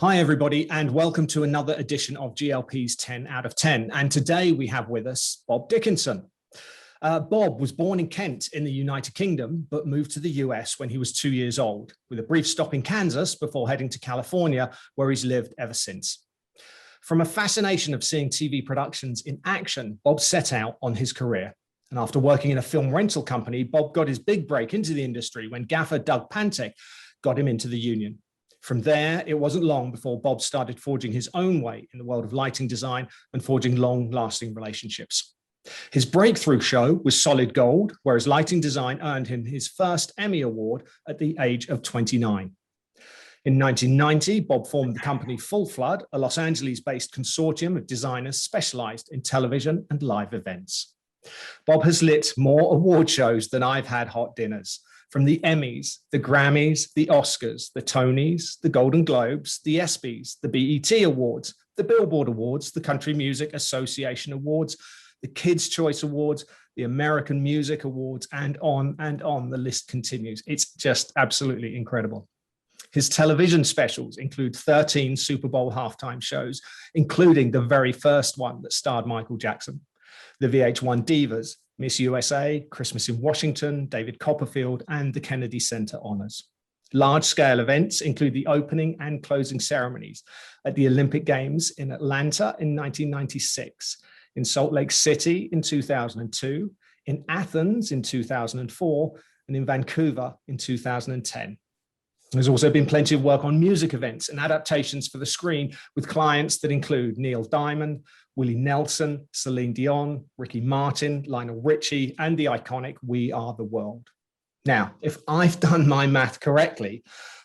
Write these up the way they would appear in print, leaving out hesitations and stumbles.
Hi, everybody, and welcome to another edition of GLP's 10 out of 10. And today we have with us Bob Dickinson. Bob was born in Kent in the United Kingdom, but moved to the US when he was 2 years old, with a brief stop in Kansas before heading to California, where he's lived ever since. From a fascination of seeing TV productions in action, Bob set out on his career. And after working in a film rental company, Bob got his big break into the industry when gaffer Doug Pantek got him into the union. From there, it wasn't long before Bob started forging his own way in the world of lighting design and forging long-lasting relationships. His breakthrough show was Solid Gold, whereas lighting design earned him his first Emmy Award at the age of 29. In 1990, Bob formed the company Full Flood, a Los Angeles-based consortium of designers specialized in television and live events. Bob has lit more award shows than I've had hot dinners. From the Emmys, the Grammys, the Oscars, the Tonys, the Golden Globes, the ESPYs, the BET Awards, the Billboard Awards, the Country Music Association Awards, the Kids' Choice Awards, the American Music Awards, and on the list continues. It's just absolutely incredible. His television specials include 13 Super Bowl halftime shows, including the very first one that starred Michael Jackson, the VH1 Divas, Miss USA, Christmas in Washington, David Copperfield, and the Kennedy Center Honors. Large-scale events include the opening and closing ceremonies at the Olympic Games in Atlanta in 1996, in Salt Lake City in 2002, in Athens in 2004, and in Vancouver in 2010. There's also been plenty of work on music events and adaptations for the screen with clients that include Neil Diamond, Willie Nelson, Celine Dion, Ricky Martin, Lionel Richie, and the iconic We Are the World. Now, if I've done my math correctly,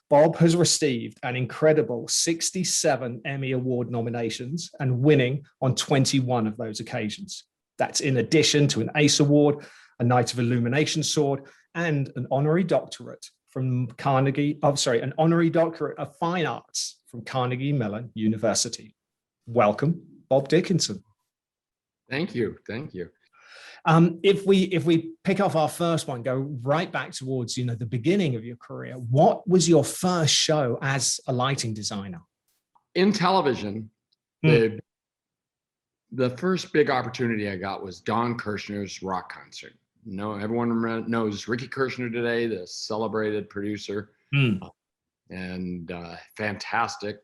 Bob has received an incredible 67 Emmy Award nominations and winning on 21 of those occasions. That's in addition to an ACE Award, a Night of Illumination Sword, and an honorary doctorate from an honorary doctorate of fine arts from Carnegie Mellon University. Welcome, Bob Dickinson. Thank you. Thank you. If we pick off our first one, go right back towards the beginning of your career. What was your first show as a lighting designer? In television, the first big opportunity I got was Don Kirshner's rock concert. Everyone knows Ricky Kirshner today, the celebrated producer, and fantastic,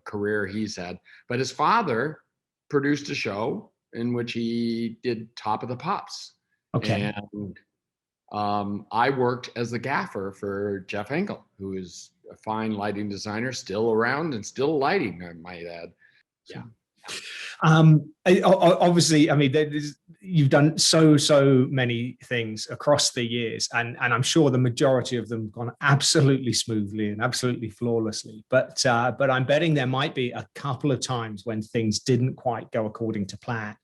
career he's had. But his father produced a show in which he did Top of the Pops. Okay. And I worked as the gaffer for Jeff Engel, who is a fine lighting designer, still around and still lighting, I might add. Yeah. Obviously, I mean, you've done so many things across the years, and I'm sure the majority of them have gone absolutely smoothly and absolutely flawlessly. But I'm betting there might be a couple of times when things didn't quite go according to plan.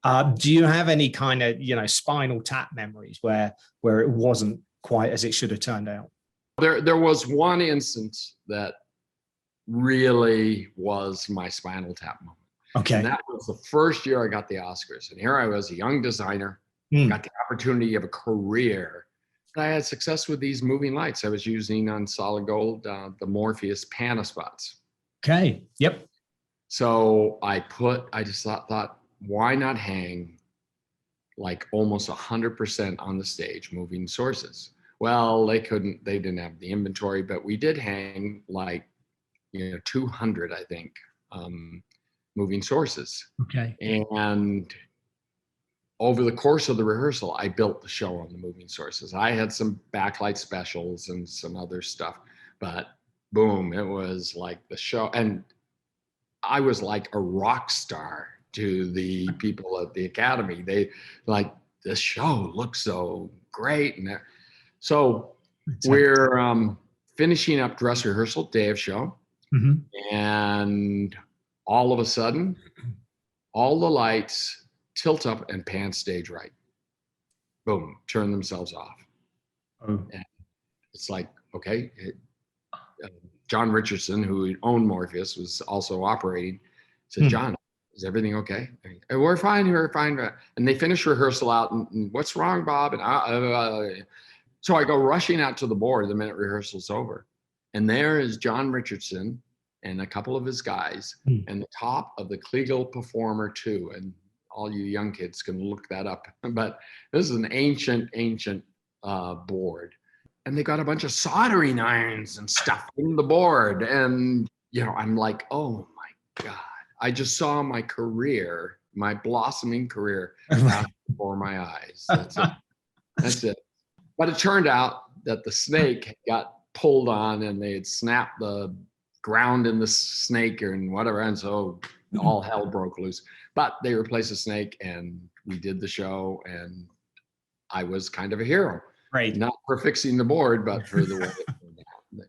Do you have any kind of Spinal Tap memories where it wasn't quite as it should have turned out? There was one instance that really was my Spinal Tap moment. Okay. And that was the first year I got the Oscars. And here I was, a young designer, got the opportunity of a career. And I had success with these moving lights. I was using on Solid Gold, the Morpheus Panaspots. Okay. Yep. So I just thought, why not hang like almost 100% on the stage moving sources? Well, they didn't have the inventory, but we did hang like, 200, I think, moving sources. Okay. And over the course of the rehearsal, I built the show on the moving sources. I had some backlight specials and some other stuff, but boom, it was like the show. And I was like a rock star to the people at the Academy. They like, this show looks so great. And so we're finishing up dress rehearsal, day of show. Mm-hmm. And all of a sudden, all the lights tilt up and pan stage right. Boom, turn themselves off. Oh. And it's like, okay. John Richardson, who owned Morpheus, was also operating, said, John, is everything okay? And we're fine, we're fine. And they finished rehearsal out, and what's wrong, Bob? And so I go rushing out to the board the minute rehearsal's over. And there is John Richardson and a couple of his guys, Mm. and the top of the Kliegel Performer 2. And all you young kids can look that up. But this is an ancient board. And they got a bunch of soldering irons and stuff in the board. And, I'm like, oh my God. I just saw my career, my blossoming career before my eyes. That's it. That's it. But it turned out that the snake got pulled on and they had snapped the ground in the snake and whatever. And so all hell broke loose. But they replaced the snake and we did the show, and I was kind of a hero. Great. Not for fixing the board, but for the way it turned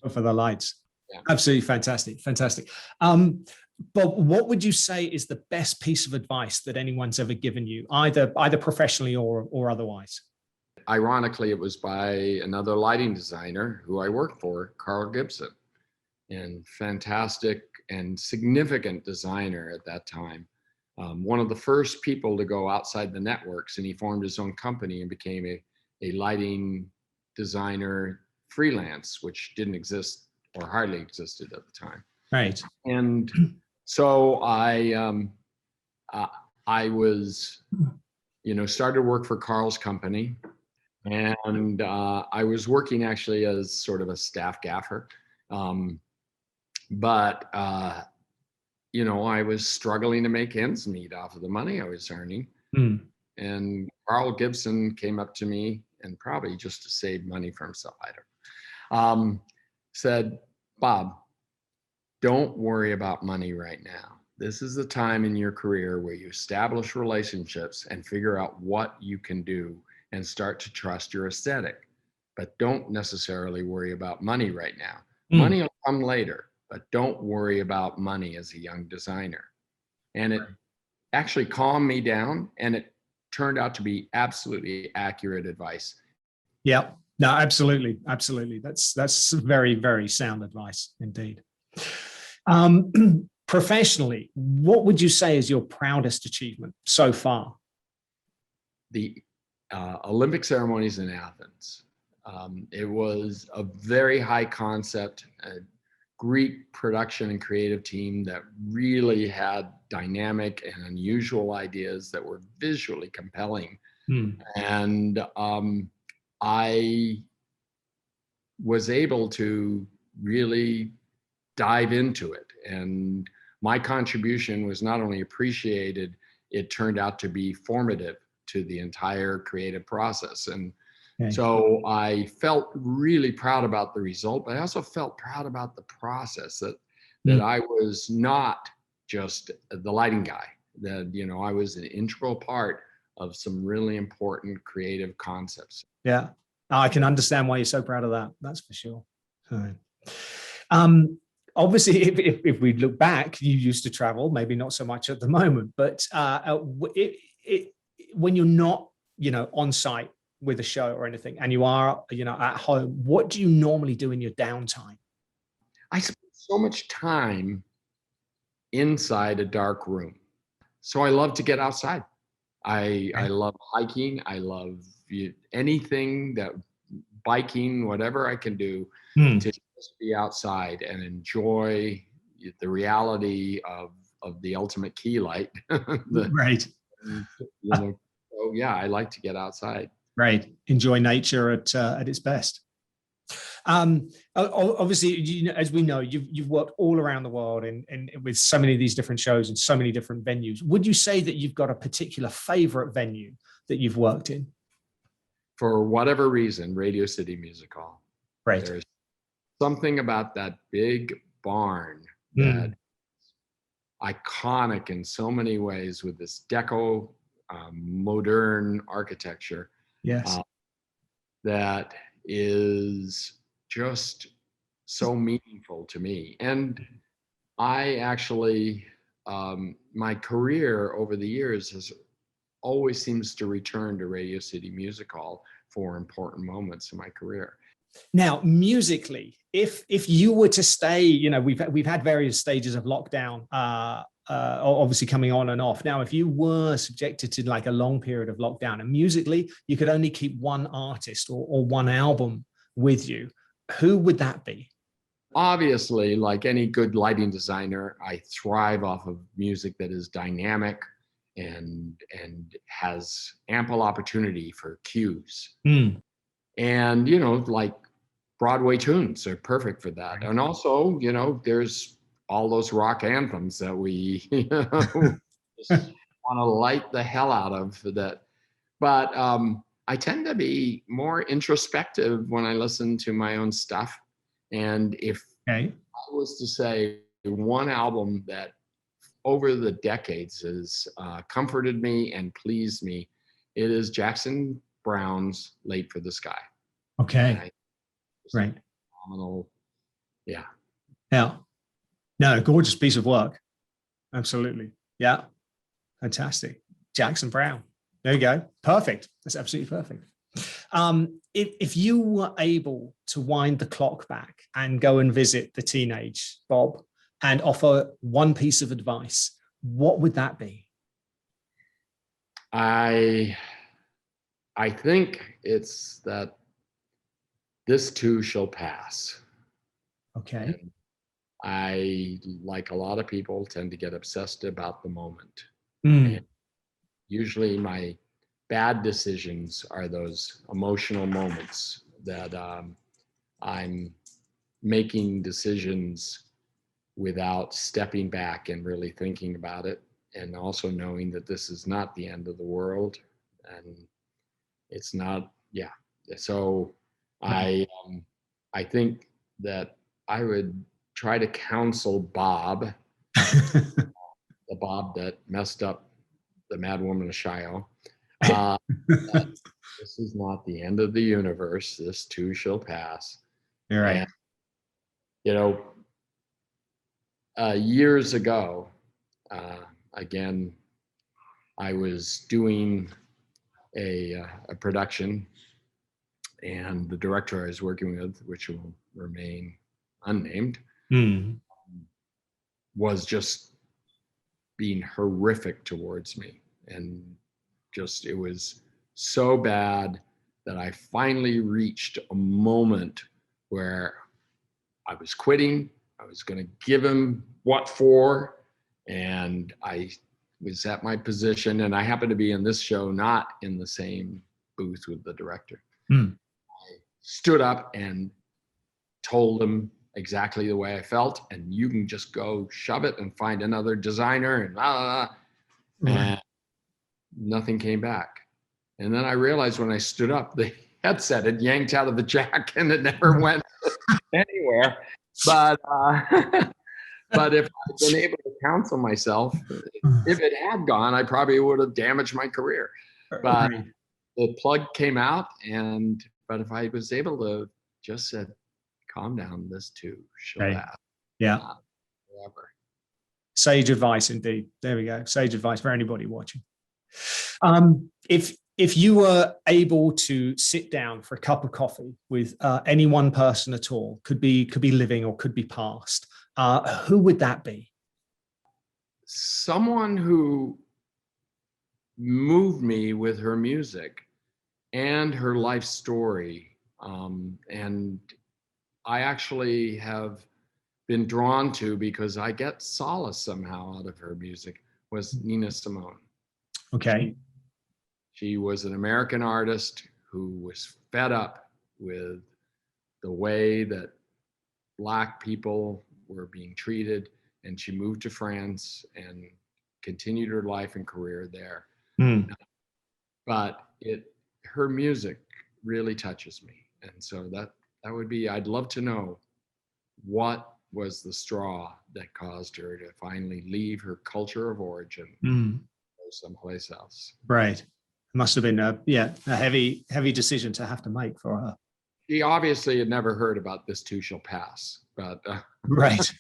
out. For the lights. Yeah. Absolutely fantastic. Fantastic. Bob, what would you say is the best piece of advice that anyone's ever given you, either professionally or otherwise? Ironically, it was by another lighting designer who I worked for, Carl Gibson, and fantastic and significant designer at that time. One of the first people to go outside the networks, and he formed his own company and became a lighting designer freelance, which didn't exist or hardly existed at the time. Right. And so I was, started work for Carl's company, and I was working actually as sort of a staff gaffer. But I was struggling to make ends meet off of the money I was earning. Mm. And Carl Gibson came up to me, and probably just to save money for himself, I don't know, said, Bob, don't worry about money right now. This is the time in your career where you establish relationships and figure out what you can do and start to trust your aesthetic. But don't necessarily worry about money right now. Money will come later, but don't worry about money as a young designer. And it actually calmed me down, and it turned out to be absolutely accurate advice. Yeah, no, absolutely. Absolutely. That's very, very sound advice indeed. Professionally, what would you say is your proudest achievement so far? The Olympic ceremonies in Athens. It was a very high concept, Greek production and creative team that really had dynamic and unusual ideas that were visually compelling. And I was able to really dive into it. And my contribution was not only appreciated, it turned out to be formative to the entire creative process. And so I felt really proud about the result, but I also felt proud about the process, that I was not just the lighting guy, that, I was an integral part of some really important creative concepts. Yeah, I can understand why you're so proud of that. That's for sure. Right. Obviously, if we look back, you used to travel, maybe not so much at the moment, but when you're not, on site with a show or anything, and you are, at home, what do you normally do in your downtime? I spend so much time inside a dark room. So I love to get outside. I love hiking. I love anything that biking, whatever I can do to just be outside and enjoy the reality of the ultimate key light. Right. So yeah, I like to get outside. Right. Enjoy nature at its best. Obviously, as we know, you've worked all around the world and with so many of these different shows and so many different venues. Would you say that you've got a particular favorite venue that you've worked in? For whatever reason, Radio City Music Hall. Right. There's something about that big barn that iconic in so many ways, with this deco modern architecture. Yes. That is just so meaningful to me. And I actually, my career over the years has always seems to return to Radio City Music Hall for important moments in my career. Now, musically, if you were to stay, we've had various stages of lockdown, obviously coming on and off. Now, if you were subjected to like a long period of lockdown, and musically you could only keep one artist or one album with you, who would that be? obviously, like any good lighting designer, I thrive off of music that is dynamic and has ample opportunity for cues. Mm. And, like Broadway tunes are perfect for that. And also, there's all those rock anthems that we just want to light the hell out of that. But I tend to be more introspective when I listen to my own stuff. And if I was to say one album that over the decades has comforted me and pleased me, it is Jackson Browne's Late for the Sky. Okay. Right. Phenomenal. Yeah. Yeah. No, gorgeous piece of work. Absolutely. Yeah. Fantastic. Jackson Browne. There you go. Perfect. That's absolutely perfect. If you were able to wind the clock back and go and visit the teenage Bob and offer one piece of advice, what would that be? I think it's that this too shall pass. Okay. And I, like a lot of people, tend to get obsessed about the moment. And usually my bad decisions are those emotional moments that I'm making decisions without stepping back and really thinking about it, and also knowing that this is not the end of the world, and it's not. Yeah. So I think that I would try to counsel Bob, the Bob that messed up the Mad Woman of Shiloh. This is not the end of the universe. This too shall pass. You're right. And, years ago, again, I was doing a production, and the director I was working with, which will remain unnamed, was just being horrific towards me. And just, it was so bad that I finally reached a moment where I was quitting. I was going to give him what for. And I was at my position, and I happened to be in this show, not in the same booth with the director. I stood up and told him exactly the way I felt, and you can just go shove it and find another designer, and blah, blah, blah. And nothing came back. And then I realized when I stood up, the headset had yanked out of the jack and it never went anywhere. But but if I'd been able to counsel myself, if it had gone, I probably would have damaged my career. But the plug came out, but if I was able to just said, calm down, this too shall pass. Yeah. Forever. Sage advice indeed. There we go. Sage advice for anybody watching. If you were able to sit down for a cup of coffee with any one person at all, could be living or could be past, who would that be? Someone who moved me with her music and her life story. And I actually have been drawn to, because I get solace somehow out of her music, was Nina Simone. Okay. She was an American artist who was fed up with the way that Black people were being treated, and she moved to France and continued her life and career there. But her music really touches me, and so that would be. I'd love to know what was the straw that caused her to finally leave her culture of origin, go someplace else. Right. It must have been a heavy decision to have to make for her. She obviously had never heard about This Too Shall Pass, but right.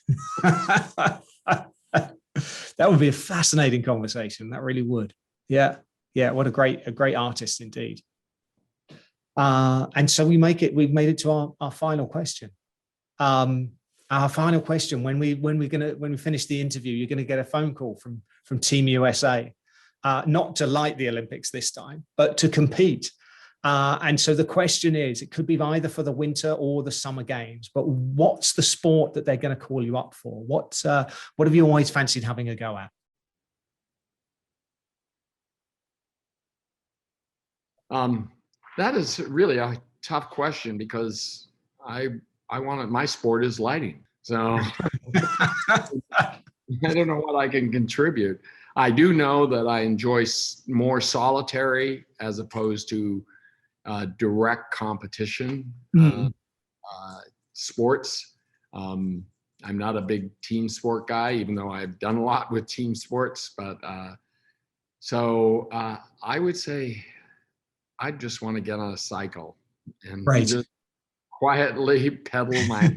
That would be a fascinating conversation. That really would. Yeah. Yeah. What a great artist indeed. And so we've made it to our final question. Our final question, when we finish the interview, you're going to get a phone call from Team USA, not to light the Olympics this time, but to compete. And so the question is, it could be either for the winter or the summer games, but what's the sport that they're going to call you up for? What have you always fancied having a go at? That is really a tough question because I wanted, my sport is lighting. So I don't know what I can contribute. I do know that I enjoy more solitary as opposed to direct competition sports. I'm not a big team sport guy, even though I've done a lot with team sports. But so I would say I just want to get on a cycle and just quietly pedal my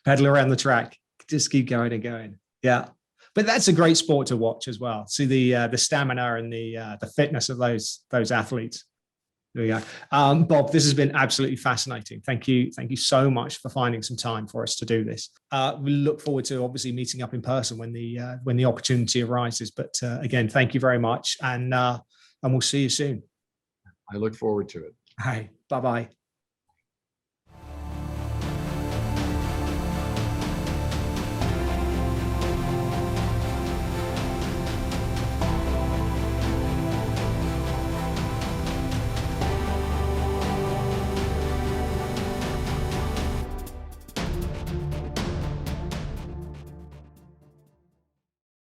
pedal around the track. Just keep going and going. Yeah. But that's a great sport to watch as well. See the stamina and the fitness of those athletes. There we go. Bob, this has been absolutely fascinating. Thank you so much for finding some time for us to do this. We look forward to obviously meeting up in person when the opportunity arises. But again, thank you very much, and we'll see you soon. I look forward to it. Hi. Bye-bye.